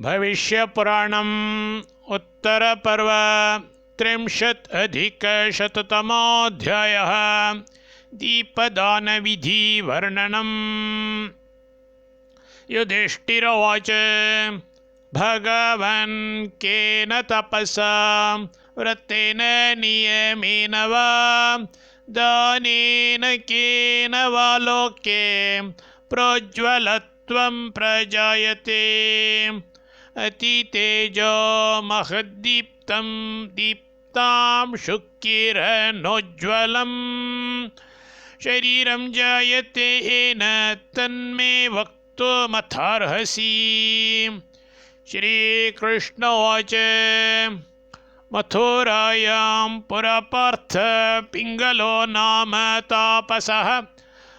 भविष्यपुराणम् उत्तरपर्व 30-अधिकशततमोऽध्यायः। दीपदानविधिवर्णनम्। युधिष्ठिरोवाच भगवन् केन तपसा व्रतेन नियमेन वा दानेन केन वा लोके प्रोज्ज्वलत्वं प्रजायते। अतितेजो महद्दीप्तं दीप्तां शुक्किरणोज्ज्वलम् शरीरं जायते येन तन्मे वक्तुमथार्हसि। श्रीकृष्णोवाच मथुरायां पुरा पार्थ पिङ्गलो नाम तापसः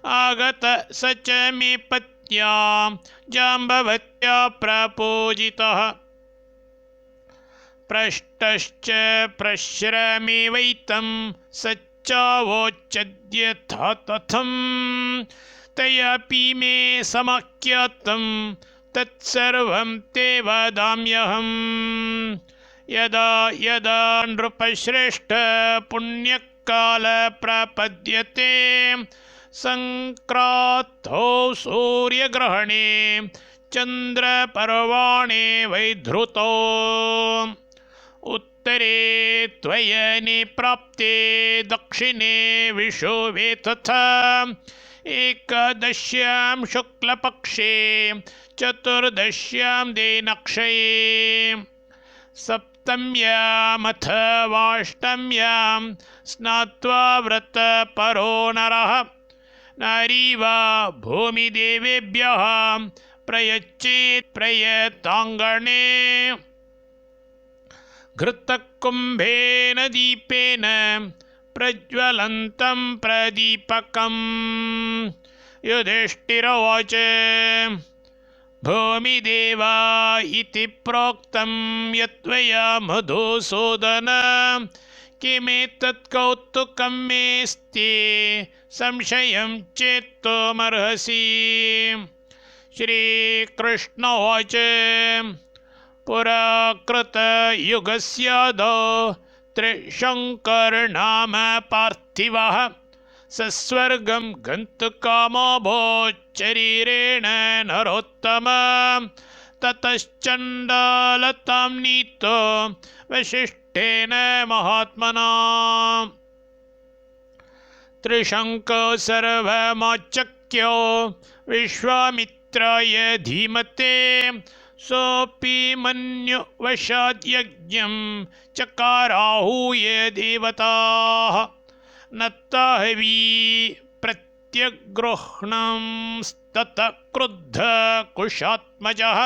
आगत स च मे पत्या जाम्बवत्या प्रपूजितः। पृष्टश्च प्रश्रमेवैतं सच्चावोचद्यथा तथं तयापि मे समाख्यातं तत्सर्वं ते वदाम्यहम्। यदा यदा नृपश्रेष्ठ पुण्यकाल प्रपद्यते संक्रांतौ सूर्यग्रहणे चन्द्रपर्वाणे वैधृतौ उत्तरे त्वयने प्राप्ते दक्षिणे विषुवे तथा एकादश्यां शुक्लपक्षे चतुर्दश्यां दिनक्षये सप्तम्यामथवाष्टम्यां स्नात्वा व्रतपरो नरः नारी वा भूमिदेवेभ्यः प्रयच्चेत् प्रयताङ्गणे घृतकुम्भेन दीपेन प्रज्वलन्तं प्रदीपकम्। युधिष्ठिरोवाच भूमिदेवा इति प्रोक्तं यत्त्वया मधुसूदन किमेतत् कौतुकं मेऽस्ति संशयं चेत्तुमर्हसि। श्रीकृष्णोवाच पुरा कृतयुगस्यादौ त्रिशङ्कर्नाम पार्थिवः सस्वर्गं गन्तुकामोऽभूच्छरीरेण नरोत्तम ततश्चण्डालतां नीतो वसिष्ठेन महात्मना। त्रिशङ्को सर्वमाचक्यो विश्वामित्राय धीमते सोऽपि मन्युवशाद्यज्ञं चकाराहूय देवताः नत्ताहवी प्रत्यगृह्णंस्ततः क्रुद्ध कुशात्मजः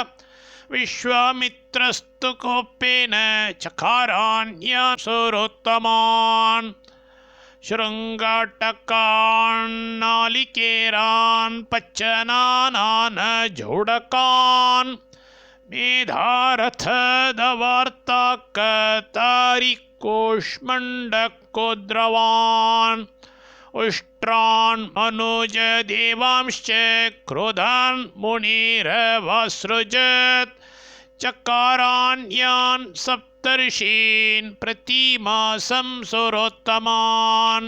विश्वामित्रस्तु कोपेन चकारान्यान् सुरोत्तमान् शृङ्गाटकान् नालिकेरान् पच्चनानान् जोडकान् मेधारथदवार्ताकतारिकोष्मण्डकोद्रवान् उष्ट्रान् मनुजदेवांश्च क्रोधान् मुनिरवासृजत् चकारान्यान् सप्तर्षीन् प्रतिमासं सुरोत्तमान्।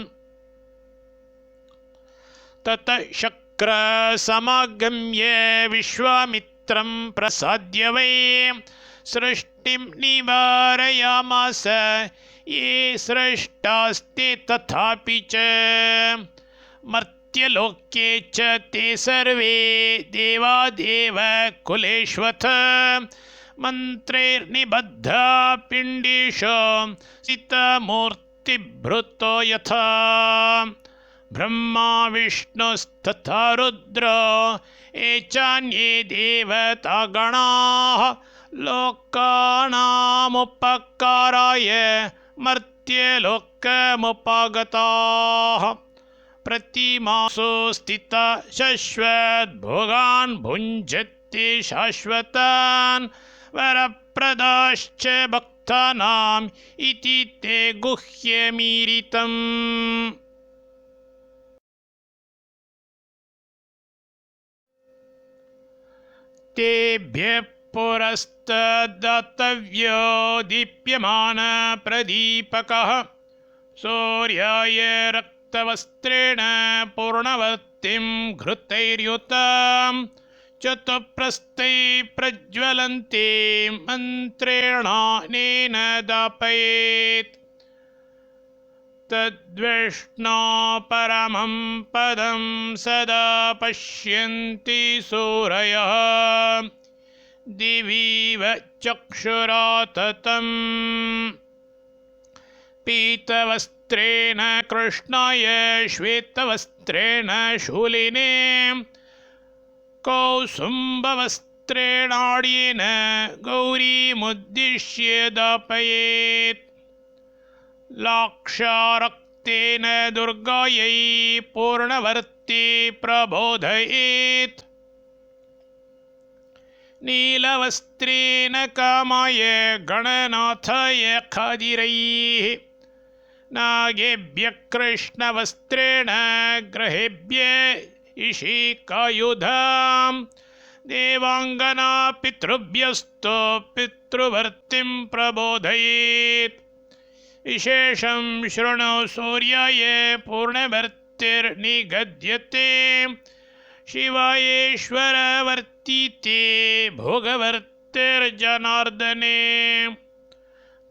ततः शक्रसमागम्य विश्वामित्रं प्रसाद्य वै सृष्टिं निवारयामास ये सृष्टास्ते तथापि च मर्त्यलोके च ते सर्वे देवादेव कुलेष्वथ मन्त्रैर्निबद्धा पिण्डेषु सितमूर्तिभृतो यथा ब्रह्मा विष्णुस्तथा रुद्रो ये चान्ये देवतागणाः लोकानामुपकाराय मर्त्यलोकमुपागताः प्रतिमासु स्थिता शश्वद्भोगान् भुञ्जते शाश्वतान् वरप्रदाश्च भक्तानाम् इति ते गुह्यमीरितम्। तेभ्यः पुरस्तद्दातव्यो दीप्यमानप्रदीपकः सूर्याय रक्तवस्त्रेण पूर्णवर्तिं घृतैर्युतां चतुःप्रस्थै प्रज्वलन्ति मन्त्रेणानेन दापयेत् तद्विष्णो परमं पदं सदा पश्यन्ति सूरयः दिवीव चक्षुराततम् पीतवस्त्रेण कृष्णाय श्वेतवस्त्रेण शूलिने कौसुम्बवस्त्रेणाड्येन गौरीमुद्दिश्य दापयेत् लाक्षारक्तेन दुर्गायै पूर्णवर्ती प्रबोधयेत् नीलवस्त्रेण कामाय गणनाथाय खादिरैः नागेभ्यः कृष्णवस्त्रेण ग्रहेभ्य इषिकायुधां देवाङ्गना पितृभ्यस्तु पितृवर्तिं प्रबोधयेत् विशेषं शृणु सूर्याय पूर्णवर्तिर्निगद्यते शिवायेश्वरवर्तीते भोगवर्तिर्जनार्दने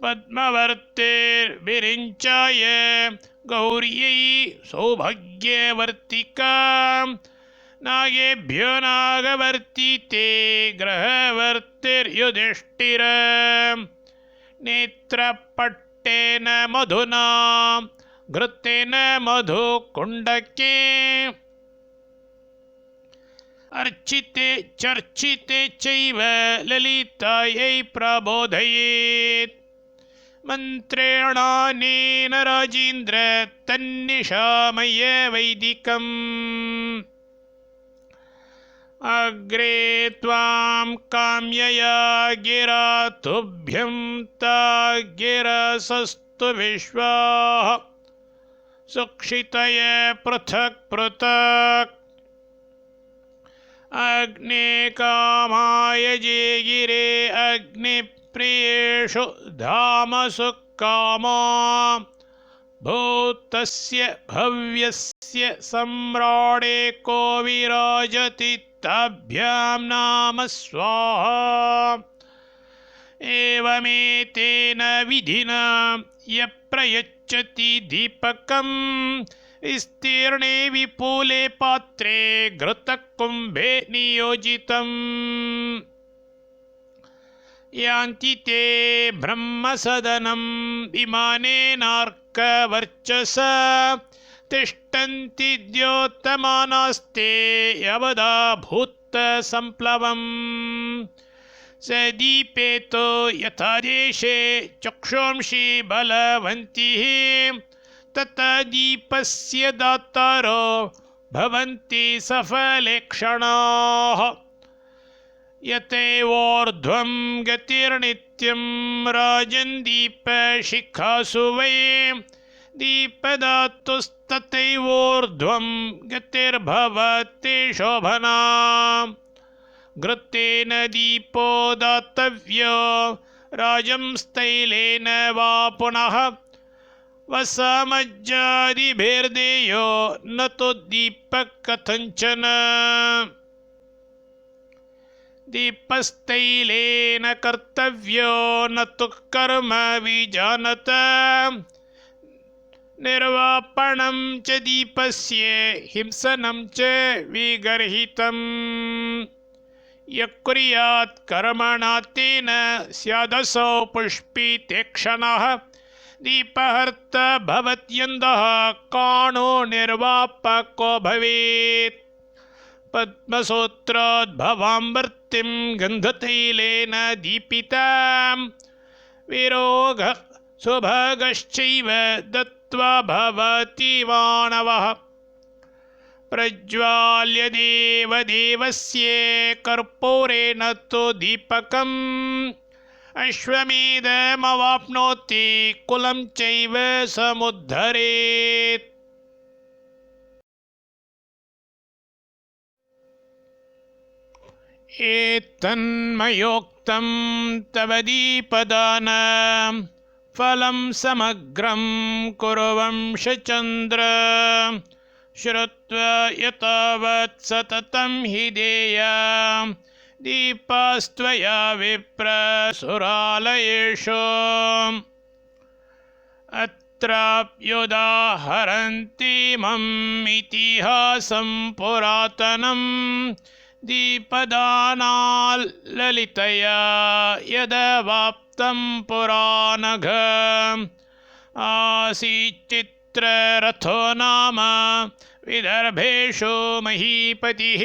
पद्मवर्तिर्विरिञ्चाय गौर्यै सौभाग्यवर्तिका नागेभ्यो नागवर्तीते ग्रहवर्तिर्युधिष्ठिर नेत्रपट्टेन मधुना घृतेन मधुकुण्डके अर्चिते चर्चिते चैव ललितायै प्रबोधयेत् मन्त्रेणानेन राजेन्द्र तन्निशामय वैदिकम् अग्रे त्वां काम्यया गिरा तुभ्यं ता गिरसस्तु विश्वाः सुक्षितय पृथक् पृथक् अग्ने कामाय जे गिरे अग्निप्रियेषु धामसु कामा भूतस्य भव्यस्य सम्राडे को विराजति ताभ्यां नाम स्वाहा एवमेतेन विधिना यः प्रयच्छति दीपकं विस्तीर्णे विपुले पात्रे घृतकुम्भे नियोजितम् यान्ति ते ब्रह्मसदनं विमानेनार्कवर्चसा तिष्ठन्ति द्योतमानास्ते यवदा भूतसम्प्लवम् स दीपेतो यथा देशे चक्षुंषि बलवन्तिः तथा दीपस्य दातारो भवन्ति सफलेक्षणाः यतैवोर्ध्वं गतिर्नित्यं राजन् दीपशिखासु वै दीपदातुस्तथैवोर्ध्वं गतिर्भवति शोभना घृतेन दीपो दातव्यो राजंस्तैलेन वा पुनः वसमज्जादिभिर्देयो न तु दीपः कथञ्चन दीपस्तैलेन कर्तव्यो न तु कर्म विजानत निर्वापणं च दीपस्य हिंसनं च विगर्हितम् यः कुर्यात् कर्मणा तेन स्यादसौ पुष्पिते क्षणः दीपहर्ता भवत्यन्दः काणो निर्वापको भवेत् पद्मसूत्रोद्भवां गन्धतैलेन दीपितां विरोग सुभगश्चैव दत्त्वा भवति मानवः प्रज्वाल्य देवदेवस्य कर्पूरेण तु दीपकम् अश्वमेधमवाप्नोति कुलं चैव समुद्धरेत् एतन्मयोक्तं तव दीपदान फलं समग्रं कुर्वंशचन्द्र श्रुत्वा यतावत् सततं हि देया दीपास्त्वया विप्रसुरालयेषु अत्राप्युदाहरन्तीमम् इतिहासं पुरातनं दीपदानाल्ललितया यदवाप्तं पुरानघ आसीच्चित्ररथो नाम विदर्भेषु महीपतिः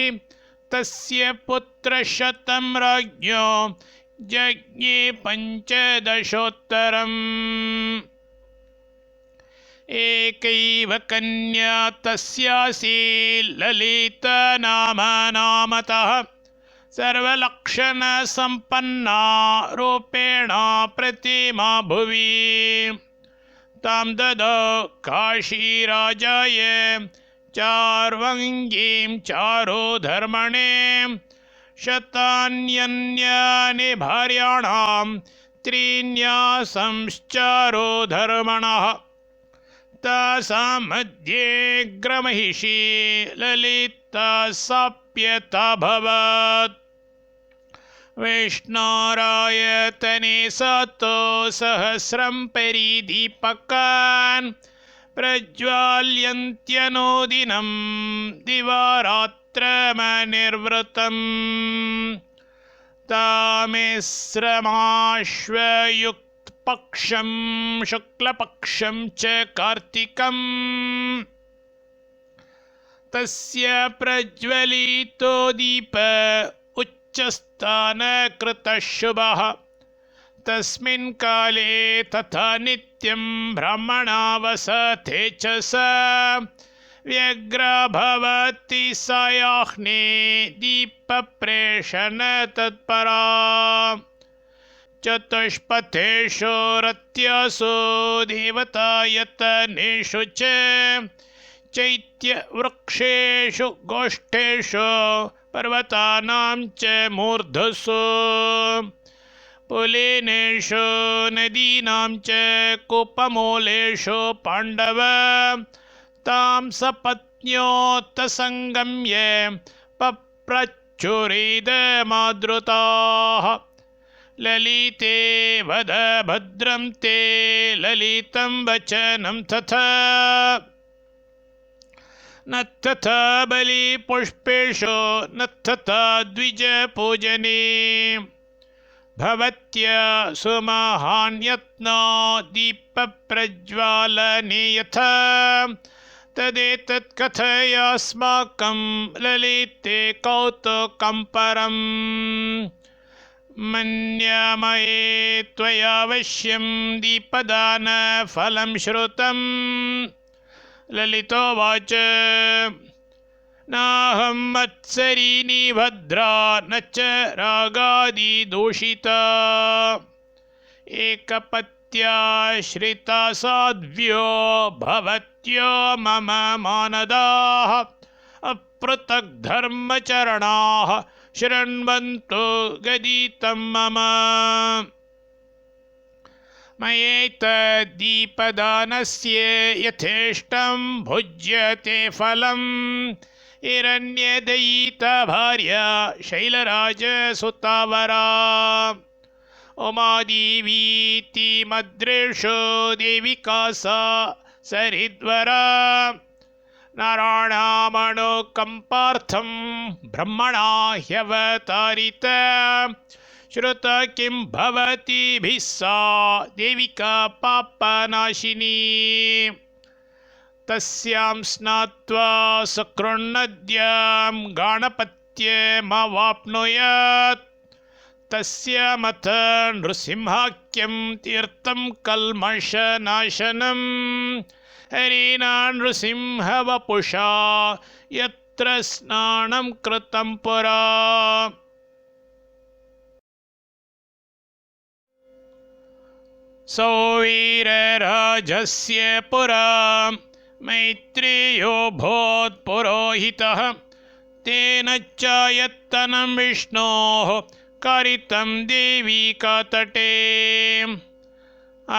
तस्य पुत्रशतं राज्ञो जज्ञे पञ्चदशोत्तरम् एकैव कन्या तस्यासी ललिता नामतः सर्वलक्षणसम्पन्ना रूपेण प्रतिमा भुवि तां ददौ काशीराजाय चार्वङ्गीं चारुधर्मणे शतान्यन्यानि भार्याणां त्रीन्यासंश्चारुधर्मणः तासां मध्ये ग्रमहिषी ललिता साप्यताभवत् विष्णोरायतने सतो सहस्रं परिदीपकान् प्रज्वाल्यन्त्यनुदिनं दिवारात्रमनिर्वृतम् तामिश्रमाश्वयुक्तपक्षं शुक्लपक्षं च कार्तिकम् तस्य प्रज्वलितो दीप उच्चस्थानकृतः शुभः तस्मिन् काले तथा नित्यं ब्राह्मणा वसते च सा व्यग्रा भवति सायाह्ने दीपप्रेषण तत्परा चतुष्पथेषु रत्यासु देवतायतनेषु च चैत्यवृक्षेषु गोष्ठेषु पर्वतानां च मूर्धसु पुलिनेषु नदीनां च कूपमूलेषु पाण्डव तां सपत्न्योत्सङ्गम्य पप्रच्चुरिदमादृताः ललिते वद भद्रं ते ललितं वचनं तथा न तथा बलिपुष्पेषु न तथा द्विजपूजने भवत्या सुमहान् यत्नो दीपप्रज्वालने यथा तदेतत् कथयास्माकं ललिते कौतुकं परम् मन्यामहे त्वयावश्यं दीपदानफलं श्रुतम् ललितोवाच नाहं मत्सरिणी भद्रा न च रागादिदूषिता एकपत्याश्रिता साध्व्यो भवत्यो मम मानदाः अपृथग्धर्मचरणाः शृण्वन्तु गदितं मम मयेतद्दीपदानस्य यथेष्टं भुज्यते फलम् हिरण्यदयिता भार्या शैलराजसुतावरा उमादेवीति मद्रेषु देविका सा सरिद्वरा नारायणामनुकम्पार्थं ब्रह्मणा ह्यवतारिता श्रुता किं भवतीभिः सा देविका पापनाशिनी तस्यां स्नात्वा सकृन्नद्यां गाणपत्यमवाप्नुयात् तस्यामथ नृसिंहाख्यं तीर्थं कल्मषनाशनं हरिणा नृसिंहवपुषा यत्र स्नानं कृतं पुरा सौवीरराजस्य पुरा मैत्रेयो भूत्पुरोहितः तेन च यत्तनं विष्णोः कारितं देवीकातटे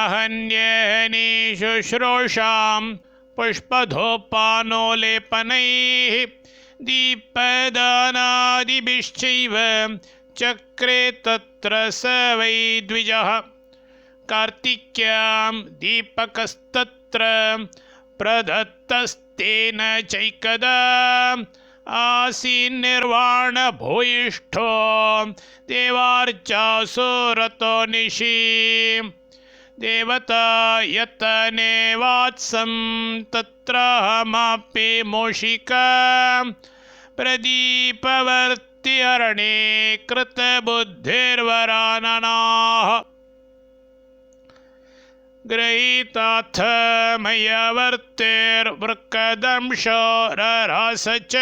अहन्यहनि शुश्रूषां पुष्पधूपानोलेपनैः दीपदानादिभिश्चैव चक्रे तत्र स वै द्विजः कार्तिक्यां दीपकस्तत्र प्रदत्तस्तेन चैकदा आसीन्निर्वाणभूयिष्ठो देवार्चासु रतो निशि देवता यतने वात्सं तत्राहमपि मूषिका प्रदीपवर्ति अरणे कृतबुद्धिर्वराननाः गृहीताथ मया वर्तेर्वृकदंशो ररास च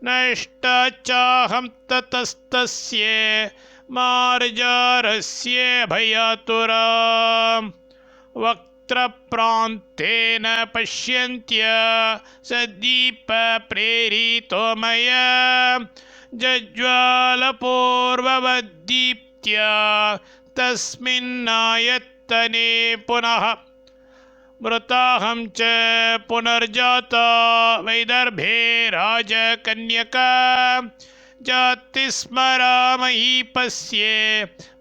नष्टा चाहं ततस्तस्य मार्जारस्य भयातुरा वक्त्रप्रान्तेन पश्यन्त्य स दीपप्रेरितो मया जज्वालपूर्ववद्दीप्त्या तस्मिन्नायत्तने पुनः मृताहं च पुनर्जाता वैदर्भे राजकन्यका जातिस्मरा महीपस्य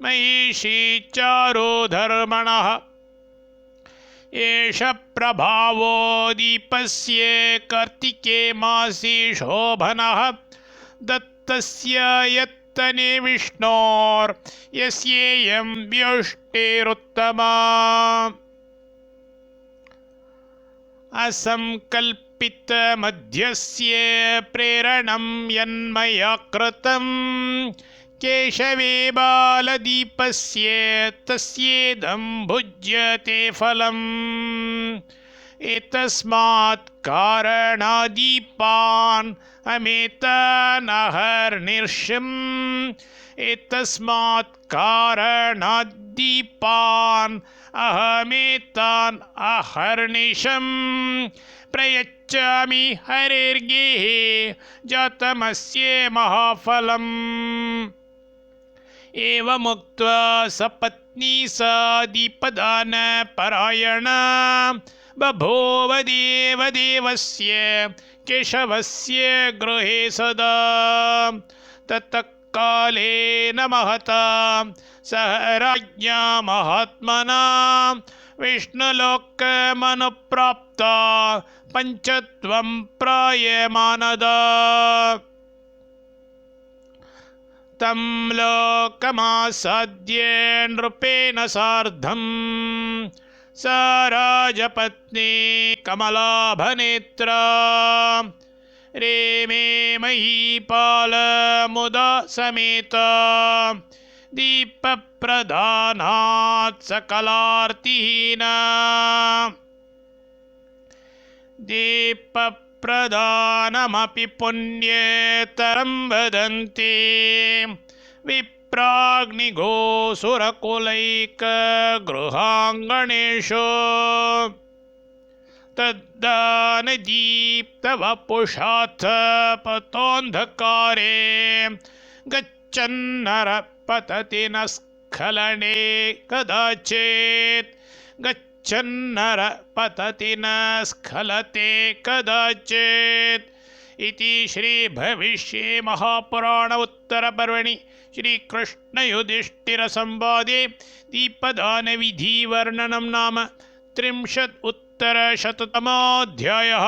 महिषी चारुधर्मणः एष प्रभावो दीपस्य कार्तिके मासि शोभनः दत्तस्य यत्तने विष्णोर्यस्येयं व्युष्टिरुत्तमा असंकल्पितमध्यस्य प्रेरणं यन्मया कृतं केशवे बालदीपस्य तस्येदं भुज्यते फलम् एतस्मात् कारणादीपान् अमेतानहर्निशम् एतस्मात् कारणाद्दीपान् अहमेतान् अहर्निशम् प्रयच्छामि हरेर्गेः जातमस्य महाफलम् एवमुक्त्वा सपत्नी सा दीपदानपरायणा बभूव देवदेवस्य केशवस्य गृहे सदा ततः कालेन महता सह राज्ञा महात्मना विष्णुलोकमनुप्राप्ता पञ्चत्वं प्रायमानदा तं लोकमासाद्य नृपेण सार्धं सा राजपत्नी कमलाभनेत्रा रेमे महीपालमुदा समेता दीपप्रदानात् सकलार्तिहीना दीपप्रदानमपि पुण्येतरं वदन्ति विप्राग्निगोसुरकुलैकगृहाङ्गणेषु तद्दानदीप्तवपुषाथ पतोऽन्धकारे गच्छन्नर पतति न स्खलने कदाचित् गच्छन्नर पतति न स्खलते कदाचित् इति श्रीभविष्ये महापुराण उत्तरपर्वणि श्रीकृष्णयुधिष्ठिरसंवादे दीपदानविधिवर्णनं नाम 30 उत्तरशततमोऽध्यायः।